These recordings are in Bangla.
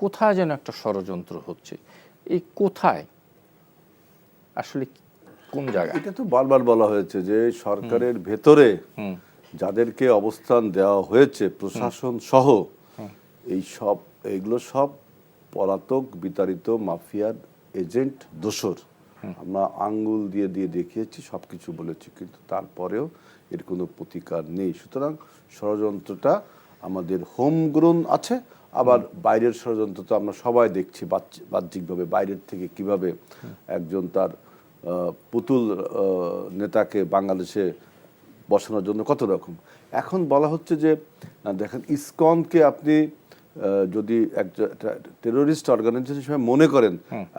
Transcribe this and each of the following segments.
কোথায় যেন একটা ষড়যন্ত্র হচ্ছে। এই কোথায় আসলে কোন জায়গায়? এটা তো বারবার বলা হয়েছে যে সরকারের ভেতরে যাদেরকে অবস্থান দেওয়া হয়েছে প্রশাসন সহ এইগুলো সব পলাতক বিতাড়িত মাফিয়ার এজেন্ট দোসর। আমরা আঙ্গুল দিয়ে দিয়ে দেখিয়েছি, সবকিছু বলেছি, কিন্তু তারপরেও এর কোনো প্রতিকার নেই। সুতরাং ষড়যন্ত্রটা আমাদের হোমগ্রোন আছে, আবার বাইরের ষড়যন্ত্র তো আমরা সবাই দেখছি বাহ্যিকভাবে বাইরের থেকে কিভাবে একজন তার পুতুল নেতাকে বাংলাদেশে বসানোর জন্য কত রকম। এখন বলা হচ্ছে যে দেখেন, ইসকনকে আপনি যদি একটা টেরোরিস্ট অর্গানাইজেশন হিসেবে মনে করেন,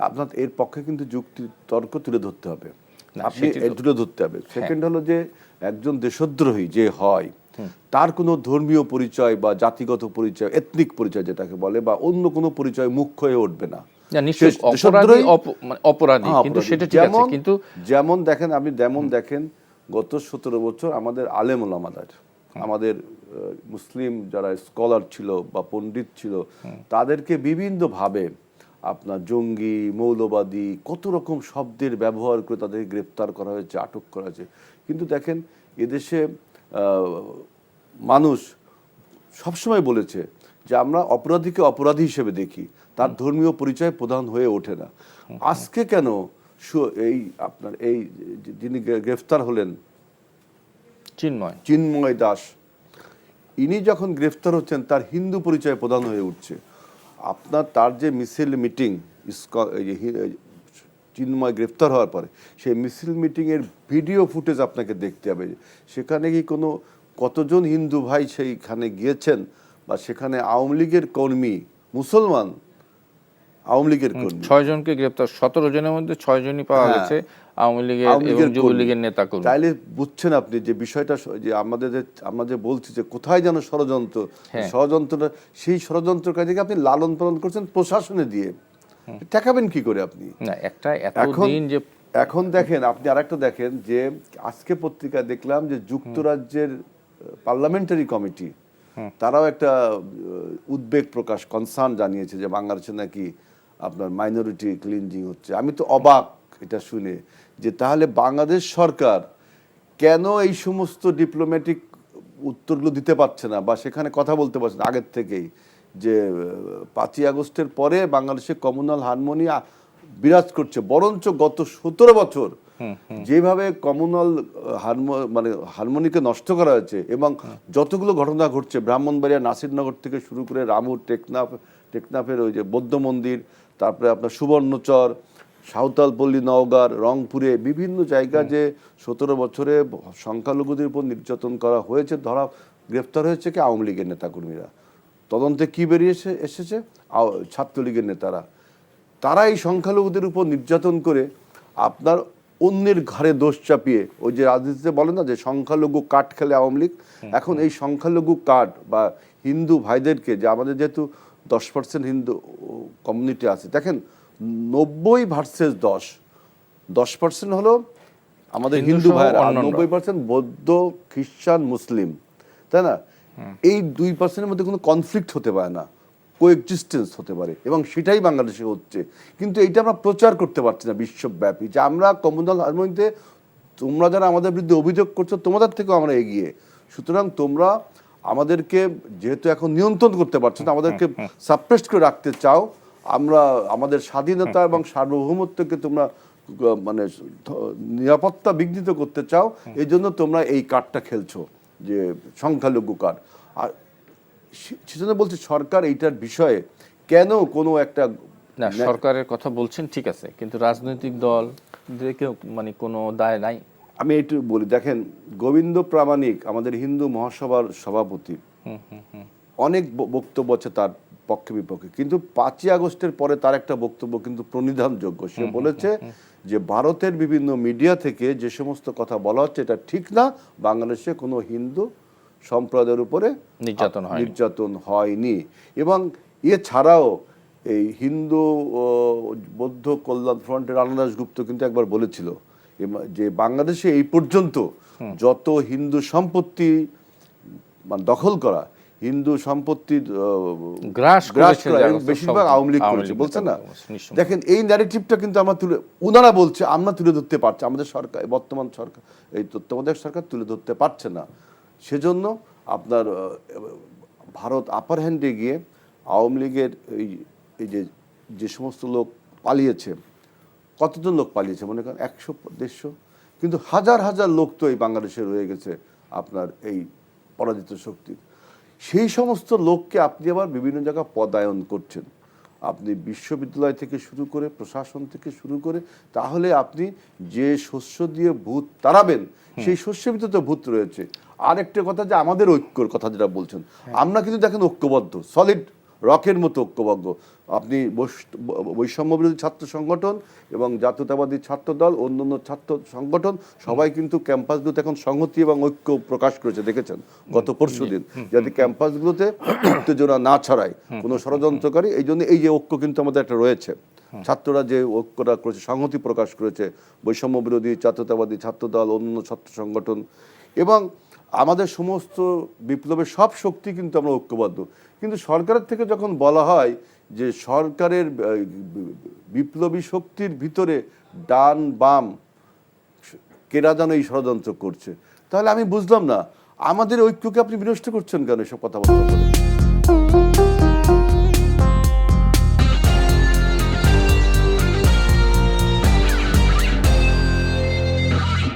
আপনার এর পক্ষে কিন্তু যুক্তি তর্ক তুলে ধরতে হবে, আপনি তুলে ধরতে হবে। সেকেন্ড হলো যে একজন দেশদ্রোহী যে হয়, তার কোনো ধর্মীয় পরিচয় বা জাতিগত পরিচয়, এথনিক পরিচয় যেটাকে বলে, বা অন্য কোনো পরিচয় মুখ্য হয়ে উঠবে না। অপরাধী, কিন্তু সেটা ঠিক আছে, কিন্তু যেমন দেখেন, আপনি যেমন দেখেন গত 17 বছর আমাদের আলেম ওলামাদের, আমাদের মুসলিম যারা স্কলার ছিল বা পণ্ডিত ছিল, তাদেরকে বিভিন্নভাবে আপনার জঙ্গি, মৌলবাদী, কত রকম শব্দের ব্যবহার করে তাদের গ্রেপ্তার করা হয়েছে, আটক করা হয়েছে। কিন্তু দেখেন এদেশে মানুষ সবসময় বলেছে যে আমরা অপরাধীকে অপরাধী হিসেবে দেখি, তার ধর্মীয় পরিচয় প্রধান হয়ে ওঠে না। আজকে কেন এই আপনার এই যিনি গ্রেফতার হলেন চিন্ময় দাস, ইনি যখন গ্রেফতার হচ্ছেন তার হিন্দু পরিচয় প্রধান হয়ে উঠছে। আপনার তার যে মিছিল মিটিং, চিন্ময় গ্রেফতার হওয়ার পরে সেই মিছিল মিটিংয়ের ভিডিও ফুটেজ আপনাকে দেখতে হবে। সেখানে কি কোনো কতজন হিন্দু ভাই সেইখানে গিয়েছেন, বা সেখানে আওয়ামী লীগের কর্মী, মুসলমান আওয়ামী লীগের কর্মী 6 জনকে গ্রেফতার, 17 জনের মধ্যে 6 জনই পাওয়া গেছে আওয়ামী লীগের এবং যুবলীগের নেতা কর্মী। তাইলে বুঝছেন আপনি যে বিষয়টা, যে আমরা যে বলছি যে কোথায় যেন ষড়যন্ত্র, ষড়যন্ত্রটা, সেই ষড়যন্ত্রকারীকে আপনি লালন পালন করছেন প্রশাসনে দিয়ে, ঠেকাবেন কি করে আপনি? না, একটা এতদিন যে এখন দেখেন, আপনি আরেকটা দেখেন যে আজকে পত্রিকায় দেখলাম যে যুক্তরাজ্যের পার্লামেন্টারি কমিটি তারাও একটা উদ্বেগ প্রকাশ, কনসার্ন জানিয়েছে যে বাংলাদেশে নাকি আপনার মাইনরিটি ক্লিনজিং হচ্ছে। আমি তো অবাক এটা শুনে, যে তাহলে বাংলাদেশ সরকার কেন এই সমস্ত ডিপ্লোম্যাটিক উত্তরগুলো দিতে পারছে না, বা সেখানে কথা বলতে পারছে না আগের থেকেই, যে 5ই আগস্টের পরে বাংলাদেশে কমিউনাল হারমোনি বিরাজ করছে। বরঞ্চ গত 17 বছর যেভাবে কমিউনাল হারমোনিকে নষ্ট করা হয়েছে, এবং যতগুলো ঘটনা ঘটছে, ব্রাহ্মণবাড়িয়া নাসিরনগর থেকে শুরু করে রামুর, টেকনাফের ওই যে বৌদ্ধ মন্দির, তারপরে আপনার সুবর্ণচর, সাঁওতালপল্লী, নওগাঁর, রংপুরে বিভিন্ন জায়গা যে 17 বছরে সংখ্যালঘুদের উপর নির্যাতন করা হয়েছে, গ্রেফতার হয়েছে কি আওয়ামী লীগের নেতাকর্মীরা। তদন্তে কি বেরিয়ে এসেছে, ছাত্রলীগের নেতারা, তারা এই সংখ্যালঘুদের উপর নির্যাতন করে আপনার অন্যের ঘাড়ে দোষ চাপিয়ে, ওই যে রাজনীতিতে বলে না যে সংখ্যালঘু কার্ড খেলে আওয়ামী লীগ, এখন এই সংখ্যালঘু কার্ড বা হিন্দু ভাইদেরকে, যে আমাদের যেহেতু 10% হিন্দু কমিউনিটি আছে, দেখেন 90 ভার্সেস 10% হলো আমাদের হিন্দু ভাইরা, আর 90% বৌদ্ধ, খ্রিস্টান, মুসলিম, তাই না? এই 2%-এর মধ্যে কোনো কনফ্লিক্ট হতে পারে না, কোএক্সিস্টেন্স হতে পারে, এবং সেটাই বাংলাদেশে হচ্ছে। কিন্তু এইটা আমরা প্রচার করতে পারছি না বিশ্বব্যাপী, যে আমরা কমিউনাল হারমোনিতে, তোমরা যারা আমাদের বিরুদ্ধে অভিযোগ করছো তোমাদের থেকেও আমরা এগিয়ে। সুতরাং তোমরা আমাদেরকে যেহেতু এখন নিয়ন্ত্রণ করতে পারছো না, আমাদেরকে সাপ্রেস করে রাখতে চাও, আমরা আমাদের স্বাধীনতা এবং সার্বভৌমত্বকে তোমরা মানে নিরাপত্তা বিঘ্নিত করতে চাও, এই জন্য তোমরা এই কার্ডটা খেলছো, যে সংখ্যালঘু কার্ড। আর সেজন্য বলছি সরকার এইটার বিষয়ে কেন কোনো একটা, না, সরকারের কথা বলছেন ঠিক আছে, কিন্তু রাজনৈতিক দল মানে কোনো দায় নাই। আমি একটু বলি, দেখেন গোবিন্দ প্রামাণিক আমাদের হিন্দু মহাসভার সভাপতি, অনেক বক্তব্য আছে তার পক্ষে বিপক্ষে, কিন্তু 5ই আগস্টের পরে তার একটা বক্তব্য কিন্তু প্রণিধানযোগ্য। সে বলেছে যে ভারতের বিভিন্ন মিডিয়া থেকে যে সমস্ত কথা বলা হচ্ছে এটা ঠিক না, বাংলাদেশে কোনো হিন্দু সম্প্রদায়ের উপরে নির্যাতন হয়নি। এবং এছাড়াও এই হিন্দু বৌদ্ধ কল্যাণ ফ্রন্টের রানা দাশগুপ্ত কিন্তু একবার বলেছিল যে বাংলাদেশে এই পর্যন্ত যত হিন্দু সম্পত্তি দখল করা, হিন্দু সম্পত্তি গ্রাস গ্রাস করেছে করা, যারা, এবং বেশিরভাগ সব আওয়ামী লীগ আওয়ামী করেছে লীগ বলছে না। নিঃসন্দেহে। দেখেন এই ন্যারেটিভটা কিন্তু আমরা ওনারা বলছে, আমরা তুলে ধরতে পারছি, আমাদের সরকার, বর্তমান সরকার, এই তত্ত্বাবধায়ক সরকার তুলে ধরতে পারছে না। সেজন্য আপনার ভারত আপার হ্যান্ডে গিয়ে আওয়ামী লীগের এই যে সমস্ত লোক পালিয়েছে, কতজন লোক পালিয়েছে মনে করেন 100-150, কিন্তু হাজার হাজার লোক তো এই বাংলাদেশে রয়ে গেছে আপনার এই পরাজিত শক্তির। সেই সমস্ত লোককে আপনি আবার বিভিন্ন জায়গায় পদায়ন করছেন, আপনি বিশ্ববিদ্যালয় থেকে শুরু করে প্রশাসন থেকে শুরু করে, তাহলে আপনি যে শস্য দিয়ে ভূত তাড়াবেন সেই শস্যের ভিতরে তো ভূত রয়েছে। আরেকটা কথা, যে আমাদের ঐক্যর কথা যেটা বলছেন, আমরা কিন্তু দেখেন ঐক্যবদ্ধ, সলিড রকের মতো ঐক্যবদ্ধ। আপনি বৈষম্য বিরোধী ছাত্র সংগঠন এবং জাতীয়তাবাদী ছাত্র দল, অন্যান্য ছাত্র সংগঠন সবাই কিন্তু ক্যাম্পাসগুলোতে এখন সংহতি এবং ঐক্য প্রকাশ করেছে, দেখেছেন গত পরশুদিন, যাতে ক্যাম্পাসগুলোতে উত্তেজনা না ছড়ায় কোনো ষড়যন্ত্রকারী। এই জন্য এই যে ঐক্য কিন্তু আমাদের একটা রয়েছে, ছাত্ররা যে ঐক্যটা করেছে, সংহতি প্রকাশ করেছে, বৈষম্য বিরোধী জাতীয়তাবাদী ছাত্র দল, অন্যান্য ছাত্র সংগঠন, এবং আমাদের সমস্ত বিপ্লবের সব শক্তি কিন্তু আমরা ঐক্যবদ্ধ। কিন্তু সরকারের থেকে যখন বলা হয় যে সরকারের বিপ্লবী শক্তির ভিতরে ডান বাম কেরা যেন এই ষড়যন্ত্র করছে, তাহলে আমি বুঝলাম না আমাদের ঐক্যকে আপনি বিনষ্ট করছেন কেন এসব কথাবার্তা বলে।